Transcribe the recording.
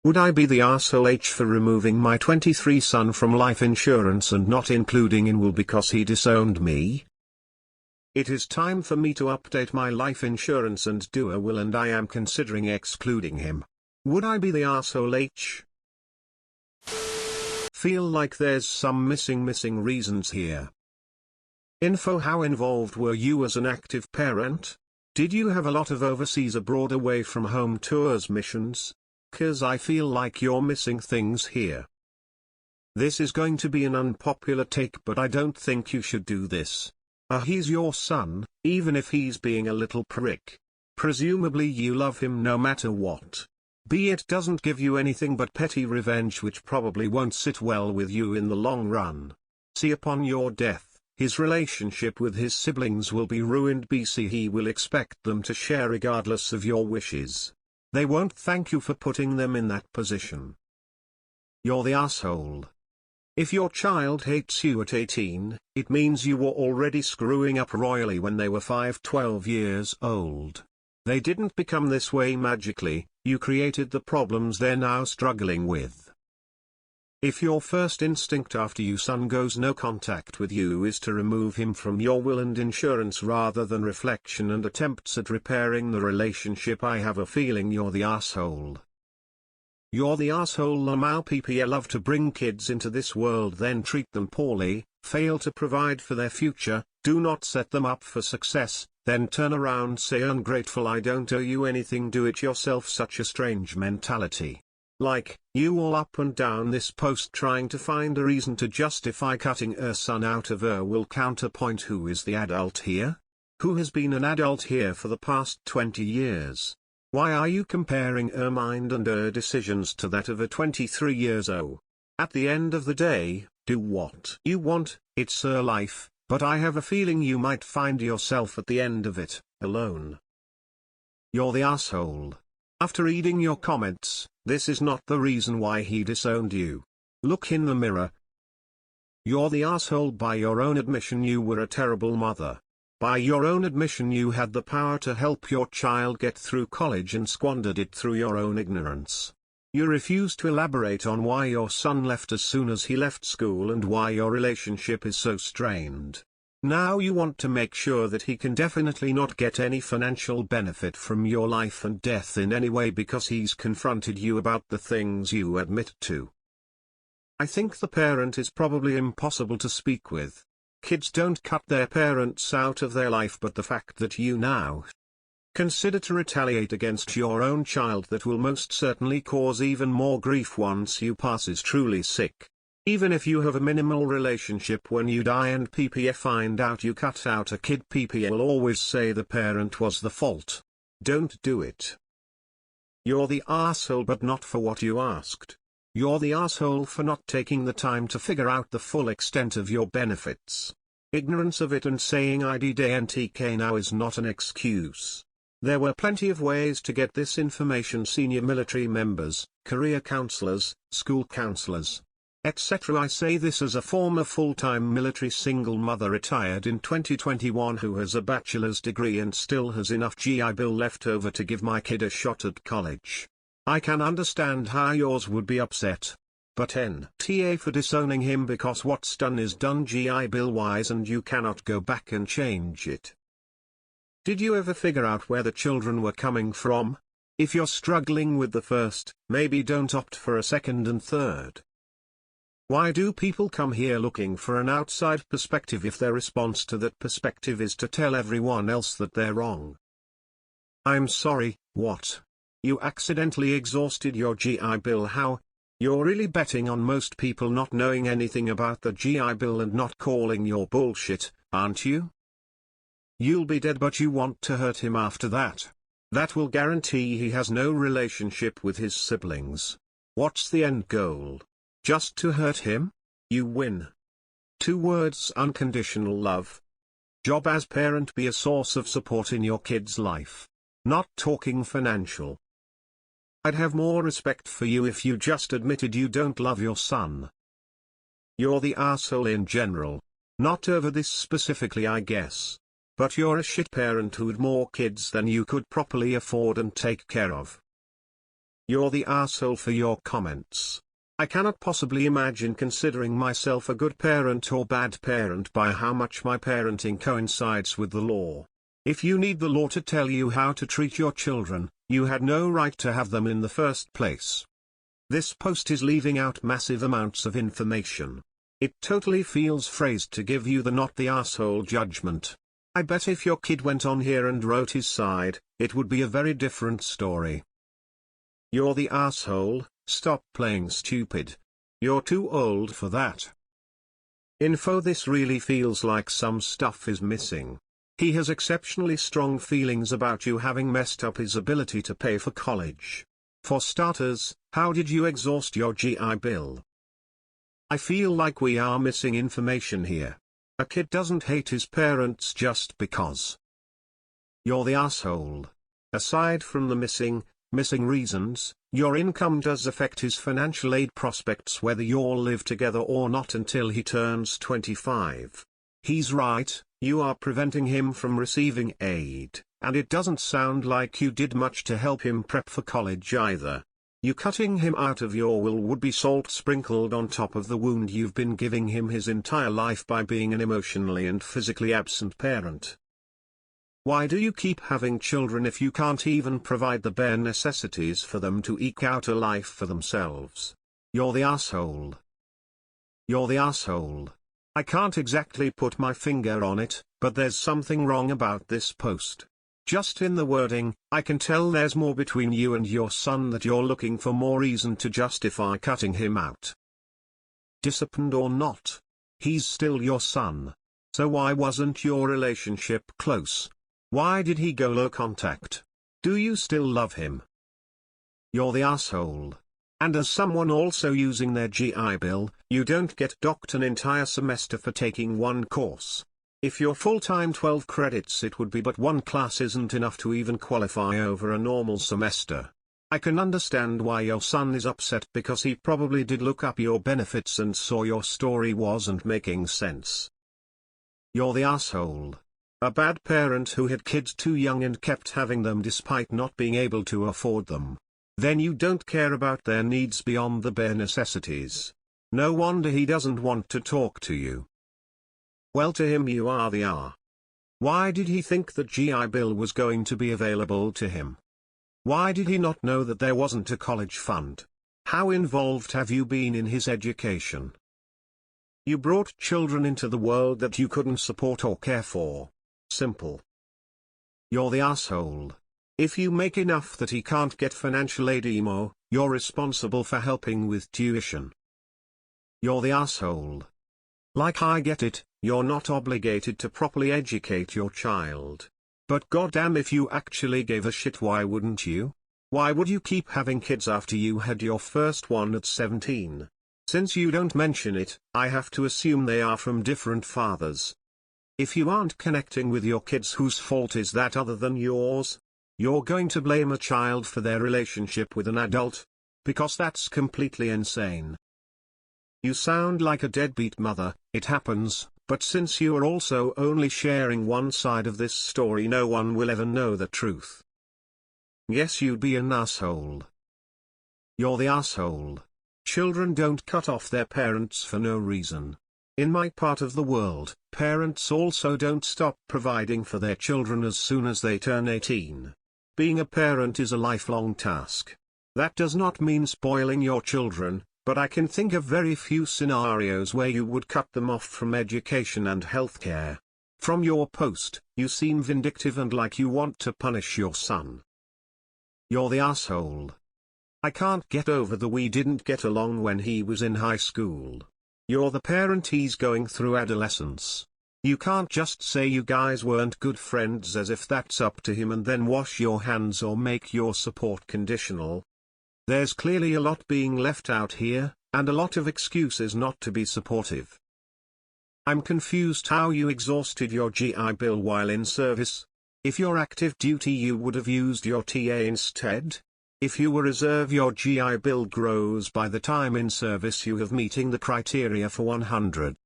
Would I be the arsehole for removing my 23 son from life insurance and not including in will because he disowned me? It is time for me to update my life insurance and do a will, and I am considering excluding him. Would I be the arsehole? Feel like there's some missing reasons here. Info: how involved were you as an active parent? Did you have a lot of overseas, abroad, away from home tours, missions? 'Cause I feel like you're missing things here. This is going to be an unpopular take, but I don't think you should do this. He's your son, even if he's being a little prick. Presumably you love him no matter what. It doesn't give you anything but petty revenge, which probably won't sit well with you in the long run. Upon your death, his relationship with his siblings will be ruined. He will expect them to share regardless of your wishes. They won't thank you for putting them in that position. You're the asshole. If your child hates you at 18, it means you were already screwing up royally when they were 12 years old. They didn't become this way magically, you created the problems they're now struggling with. If your first instinct after your son goes no contact with you is to remove him from your will and insurance rather than reflection and attempts at repairing the relationship, I have a feeling you're the asshole. You're the asshole. Lamau people love to bring kids into this world, then treat them poorly, fail to provide for their future, do not set them up for success, then turn around say ungrateful, I don't owe you anything, do it yourself. Such a strange mentality. Like, you all up and down this post trying to find a reason to justify cutting her son out of her will. Counterpoint: who is the adult here? Who has been an adult here for the past 20 years? Why are you comparing her mind and her decisions to that of a 23 years old? At the end of the day, do what you want, it's her life, but I have a feeling you might find yourself at the end of it, alone. You're the asshole. After reading your comments, this is not the reason why he disowned you. Look in the mirror. You're the asshole. By your own admission, you were a terrible mother. By your own admission, you had the power to help your child get through college and squandered it through your own ignorance. You refused to elaborate on why your son left as soon as he left school and why your relationship is so strained. Now you want to make sure that he can definitely not get any financial benefit from your life and death in any way because he's confronted you about the things you admit to. I think the parent is probably impossible to speak with. Kids don't cut their parents out of their life, but the fact that you now consider to retaliate against your own child, that will most certainly cause even more grief once you pass, is truly sick. Even if you have a minimal relationship when you die and PPA find out you cut out a kid, PPA will always say the parent was the fault. Don't do it. You're the arsehole, but not for what you asked. You're the asshole for not taking the time to figure out the full extent of your benefits. Ignorance of it and saying I didn't know is not an excuse. There were plenty of ways to get this information: senior military members, career counselors, school counselors, etc. I say this as a former full-time military single mother retired in 2021 who has a bachelor's degree and still has enough GI Bill left over to give my kid a shot at college. I can understand how yours would be upset. But NTA for disowning him because what's done is done GI Bill wise and you cannot go back and change it. Did you ever figure out where the children were coming from? If you're struggling with the first, maybe don't opt for a second and third. Why do people come here looking for an outside perspective if their response to that perspective is to tell everyone else that they're wrong? I'm sorry, what? You accidentally exhausted your GI Bill? How? You're really betting on most people not knowing anything about the GI Bill and not calling your bullshit, aren't you? You'll be dead, but you want to hurt him after that. That will guarantee he has no relationship with his siblings. What's the end goal? Just to hurt him? You win. 2 words: unconditional love. Job as parent: be a source of support in your kid's life. Not talking financial. I'd have more respect for you if you just admitted you don't love your son. You're the asshole in general. Not over this specifically, I guess. But you're a shit parent who'd more kids than you could properly afford and take care of. You're the asshole for your comments. I cannot possibly imagine considering myself a good parent or bad parent by how much my parenting coincides with the law. If you need the law to tell you how to treat your children, you had no right to have them in the first place. This post is leaving out massive amounts of information. It totally feels phrased to give you the not the asshole judgment. I bet if your kid went on here and wrote his side, it would be a very different story. You're the asshole, stop playing stupid. You're too old for that. Info: this really feels like some stuff is missing. He has exceptionally strong feelings about you having messed up his ability to pay for college. For starters, how did you exhaust your GI Bill? I feel like we are missing information here. A kid doesn't hate his parents just because. You're the asshole. Aside from the missing reasons, your income does affect his financial aid prospects whether you all live together or not until he turns 25. He's right, you are preventing him from receiving aid, and it doesn't sound like you did much to help him prep for college either. You cutting him out of your will would be salt sprinkled on top of the wound you've been giving him his entire life by being an emotionally and physically absent parent. Why do you keep having children if you can't even provide the bare necessities for them to eke out a life for themselves? You're the asshole. You're the asshole. I can't exactly put my finger on it, but there's something wrong about this post. Just in the wording, I can tell there's more between you and your son, that you're looking for more reason to justify cutting him out. Disciplined or not, he's still your son. So why wasn't your relationship close? Why did he go low contact? Do you still love him? You're the asshole. And as someone also using their GI Bill, you don't get docked an entire semester for taking one course. If you're full-time 12 credits, it would be, but one class isn't enough to even qualify over a normal semester. I can understand why your son is upset, because he probably did look up your benefits and saw your story wasn't making sense. You're the asshole. A bad parent who had kids too young and kept having them despite not being able to afford them. Then you don't care about their needs beyond the bare necessities. No wonder he doesn't want to talk to you. Well, to him you are the R. Why did he think that GI Bill was going to be available to him? Why did he not know that there wasn't a college fund? How involved have you been in his education? You brought children into the world that you couldn't support or care for. Simple. You're the asshole. If you make enough that he can't get financial aid emo, you're responsible for helping with tuition. You're the asshole. Like, I get it, you're not obligated to properly educate your child. But goddamn, if you actually gave a shit, why wouldn't you? Why would you keep having kids after you had your first one at 17? Since you don't mention it, I have to assume they are from different fathers. If you aren't connecting with your kids, whose fault is that other than yours? You're going to blame a child for their relationship with an adult? Because that's completely insane. You sound like a deadbeat mother. It happens, but since you are also only sharing one side of this story, no one will ever know the truth. Yes, you'd be an asshole. You're the asshole. Children don't cut off their parents for no reason. In my part of the world, parents also don't stop providing for their children as soon as they turn 18. Being a parent is a lifelong task. That does not mean spoiling your children, but I can think of very few scenarios where you would cut them off from education and healthcare. From your post, you seem vindictive and like you want to punish your son. You're the asshole. I can't get over the we didn't get along when he was in high school. You're the parent he's going through adolescence. You can't just say you guys weren't good friends as if that's up to him and then wash your hands or make your support conditional. There's clearly a lot being left out here, and a lot of excuses not to be supportive. I'm confused how you exhausted your GI Bill while in service. If you're active duty, you would have used your TA instead. If you were reserve, your GI Bill grows by the time in service you have meeting the criteria for 100.